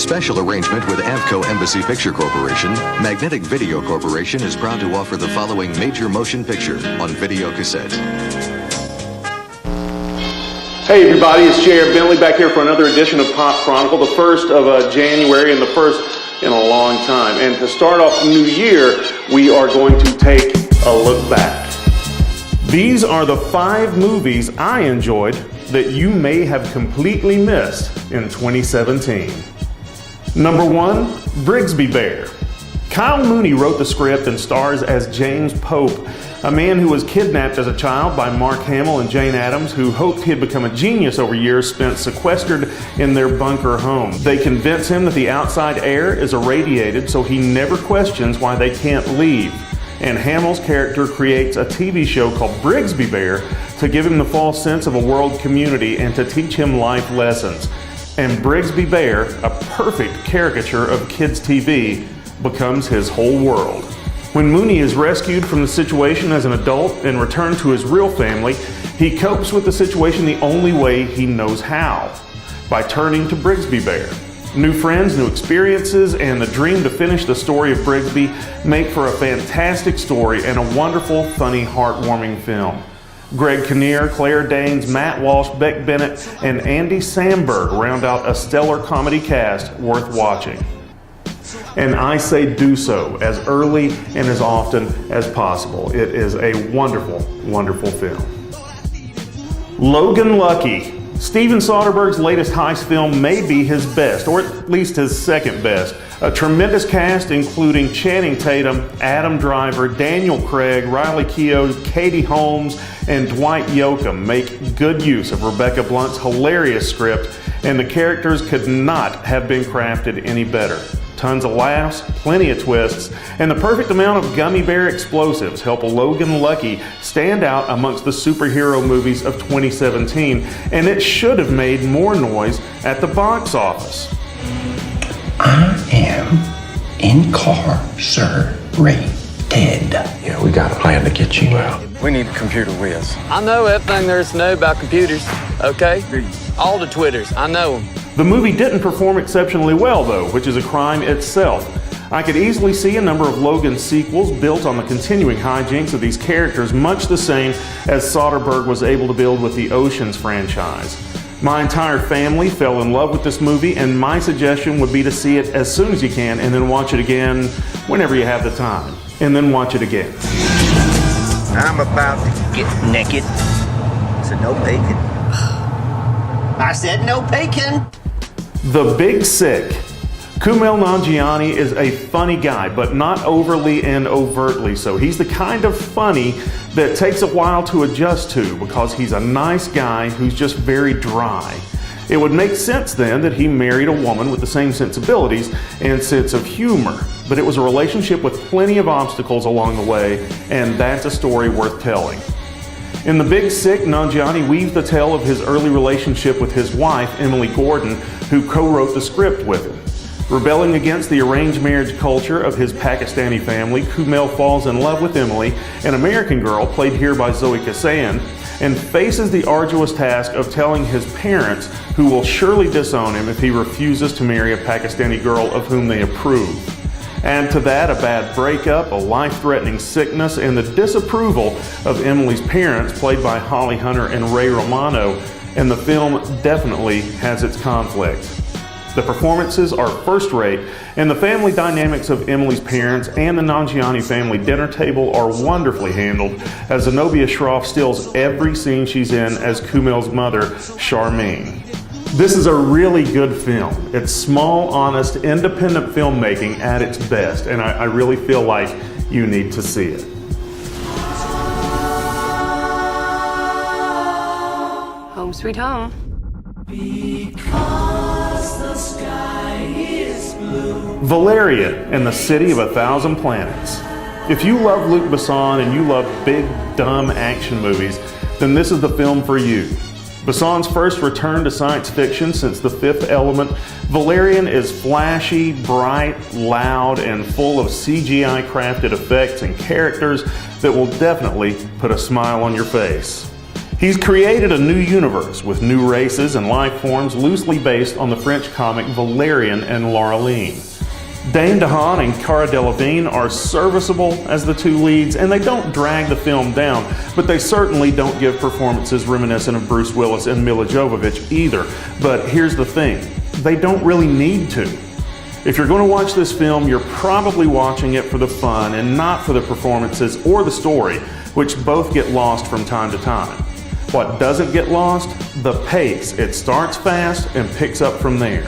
special arrangement with Avco Embassy Picture Corporation, Magnetic Video Corporation is proud to offer the following major motion picture on video cassette. Hey everybody, it's J.R. Bentley back here for another edition of Pop Chronicle, the first of January and the first in a long time. And to start off the new year, we are going to take a look back. These are the 5 movies I enjoyed that you may have completely missed in 2017. Number 1, Brigsby Bear. Kyle Mooney wrote the script and stars as James Pope, a man who was kidnapped as a child by Mark Hamill and Jane Addams, who hoped he'd become a genius over years spent sequestered in their bunker home. They convince him that the outside air is irradiated, so he never questions why they can't leave. And Hamill's character creates a TV show called Brigsby Bear to give him the false sense of a world community and to teach him life lessons. And Brigsby Bear, a perfect caricature of kids' TV, becomes his whole world. When Mooney is rescued from the situation as an adult and returned to his real family, he copes with the situation the only way he knows how, by turning to Brigsby Bear. New friends, new experiences, and the dream to finish the story of Brigsby make for a fantastic story and a wonderful, funny, heartwarming film. Greg Kinnear, Claire Danes, Matt Walsh, Beck Bennett, and Andy Samberg round out a stellar comedy cast worth watching. And I say do so as early and as often as possible. It is a wonderful, wonderful film. Logan Lucky. Steven Soderbergh's latest heist film may be his best, or at least his second best. A tremendous cast including Channing Tatum, Adam Driver, Daniel Craig, Riley Keough, Katie Holmes, and Dwight Yoakam make good use of Rebecca Blunt's hilarious script, and the characters could not have been crafted any better. Tons of laughs, plenty of twists, and the perfect amount of gummy bear explosives help Logan Lucky stand out amongst the superhero movies of 2017, and it should have made more noise at the box office. I am incarcerated. Yeah, we got a plan to get you out. We need a computer whiz. I know everything there is to know about computers, okay? All the Twitters, I know them. The movie didn't perform exceptionally well, though, which is a crime itself. I could easily see a number of Logan's sequels built on the continuing hijinks of these characters, much the same as Soderbergh was able to build with the Oceans franchise. My entire family fell in love with this movie, and my suggestion would be to see it as soon as you can and then watch it again whenever you have the time. And then watch it again. I'm about to get naked, so no bacon. I said no bacon. The Big Sick. Kumail Nanjiani is a funny guy, but not overly and overtly so. He's the kind of funny that takes a while to adjust to because he's a nice guy who's just very dry. It would make sense then that he married a woman with the same sensibilities and sense of humor, but it was a relationship with plenty of obstacles along the way, and that's a story worth telling. In The Big Sick, Nanjiani weaves the tale of his early relationship with his wife, Emily Gordon, who co-wrote the script with him. Rebelling against the arranged marriage culture of his Pakistani family, Kumail falls in love with Emily, an American girl played here by Zoe Kazan, and faces the arduous task of telling his parents, who will surely disown him if he refuses to marry a Pakistani girl of whom they approve. Add to that a bad breakup, a life-threatening sickness, and the disapproval of Emily's parents, played by Holly Hunter and Ray Romano, and the film definitely has its conflict. The performances are first-rate, and the family dynamics of Emily's parents and the Nanjiani family dinner table are wonderfully handled, as Zenobia Shroff steals every scene she's in as Kumail's mother, Charmaine. This is a really good film. It's small, honest, independent filmmaking at its best, and I really feel like you need to see it. Home sweet home. Because the sky is blue. Valeria and the City of a Thousand Planets. If you love Luc Besson and you love big, dumb action movies, then this is the film for you. Besson's first return to science fiction since The Fifth Element, Valerian is flashy, bright, loud, and full of CGI crafted effects and characters that will definitely put a smile on your face. He's created a new universe with new races and life forms loosely based on the French comic Valerian and Laureline. Dane DeHaan and Cara Delevingne are serviceable as the two leads, and they don't drag the film down, but they certainly don't give performances reminiscent of Bruce Willis and Mila Jovovich either. But here's the thing, they don't really need to. If you're going to watch this film, you're probably watching it for the fun and not for the performances or the story, which both get lost from time to time. What doesn't get lost? The pace. It starts fast and picks up from there.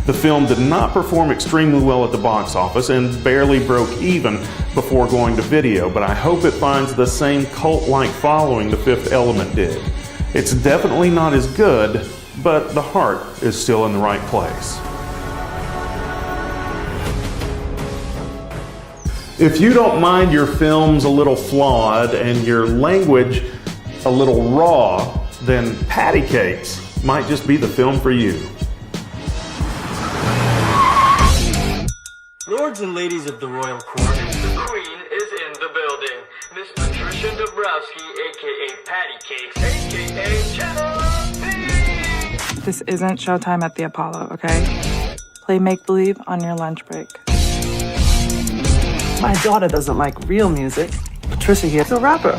The film did not perform extremely well at the box office and barely broke even before going to video, but I hope it finds the same cult-like following The Fifth Element did. It's definitely not as good, but the heart is still in the right place. If you don't mind your films a little flawed and your language a little raw, then Patty Cakes might just be the film for you. Lords and ladies of the royal court, the queen is in the building. Miss Patricia Dabrowski, aka Patty Cakes, aka Channel V. This isn't showtime at the Apollo, okay? Play make-believe on your lunch break. My daughter doesn't like real music. Patricia here's a rapper.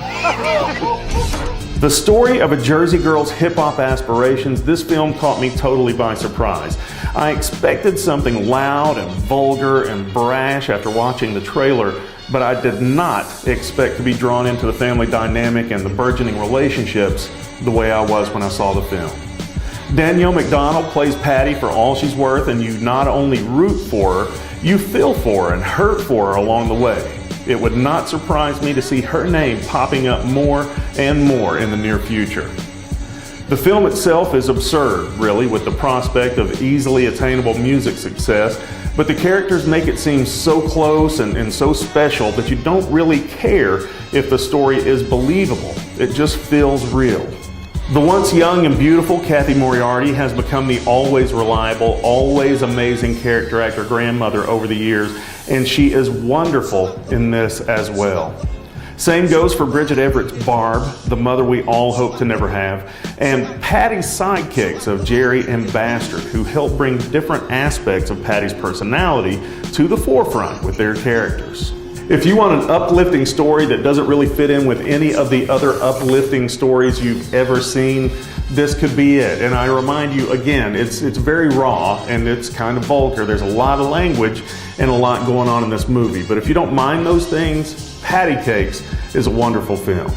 The story of a Jersey girl's hip-hop aspirations, this film caught me totally by surprise. I expected something loud and vulgar and brash after watching the trailer, but I did not expect to be drawn into the family dynamic and the burgeoning relationships the way I was when I saw the film. Danielle McDonald plays Patty for all she's worth, and you not only root for her, you feel for her and hurt for her along the way. It would not surprise me to see her name popping up more and more in the near future. The film itself is absurd, really, with the prospect of easily attainable music success, but the characters make it seem so close and so special that you don't really care if the story is believable. It just feels real. The once young and beautiful Kathy Moriarty has become the always reliable, always amazing character actor grandmother over the years, and she is wonderful in this as well. Same goes for Bridget Everett's Barb, the mother we all hope to never have, and Patty's sidekicks of Jerry and Bastard, who help bring different aspects of Patty's personality to the forefront with their characters. If you want an uplifting story that doesn't really fit in with any of the other uplifting stories you've ever seen, this could be it. And I remind you again, it's very raw and it's kind of vulgar. There's a lot of language and a lot going on in this movie. But if you don't mind those things, Patty Cakes is a wonderful film.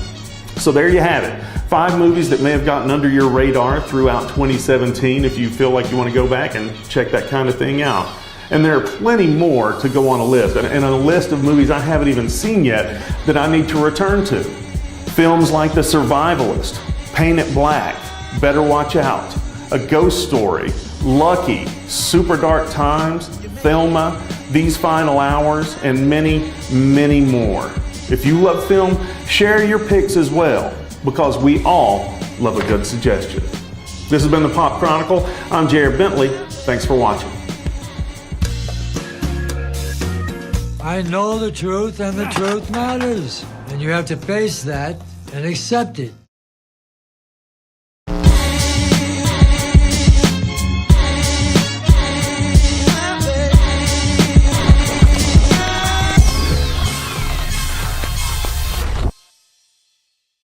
So there you have it. 5 movies that may have gotten under your radar throughout 2017 if you feel like you want to go back and check that kind of thing out. And there are plenty more to go on a list, and a list of movies I haven't even seen yet that I need to return to. Films like The Survivalist, Paint It Black, Better Watch Out, A Ghost Story, Lucky, Super Dark Times, Thelma, These Final Hours, and many, many more. If you love film, share your picks as well, because we all love a good suggestion. This has been the Pop Chronicle. I'm Jared Bentley. Thanks for watching. I know the truth, and the truth matters. And you have to face that and accept it.